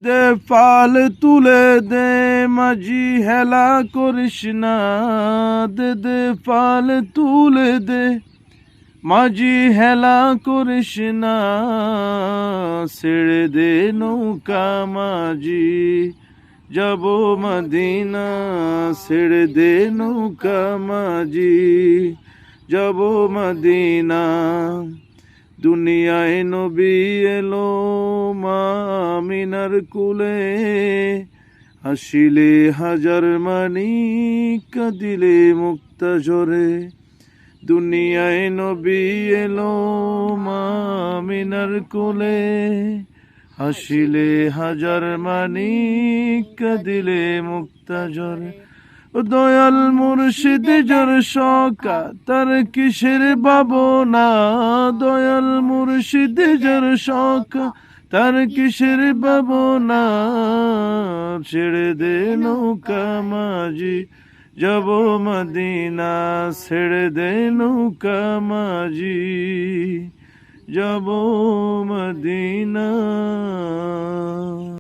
দে পাল তুলে দে মাঝি হেলা করিস না, দে দে পাল তুলে দে মাঝি হেলা করিস না, ছেড়ে দে নৌকা মাঝি যাব মদিনা, ছেড়ে দে নৌকা মাঝি যাব মদিনা। দুনিয়ায় নবী এলো মা আমিনার কুলে, হাসিলে হাজার মানি কাঁদিলে মুক্তা ঝরে। দুনিয়ায় নবী এলো মা আমিনার কুলে, হাসিলে হাজার মানি কাঁদিলে মুক্তা ঝরে। দয়াল মুর্শিদ যার শকা তার কিসের ভাবনা, দয়াল মুর্শিদ যার শকা তার কিসের ভাবনা, ছেড়ে দে নৌকা মাঝি যাব মদিনা, ছেড়ে দে নৌকা মাঝি যাব মদিনা।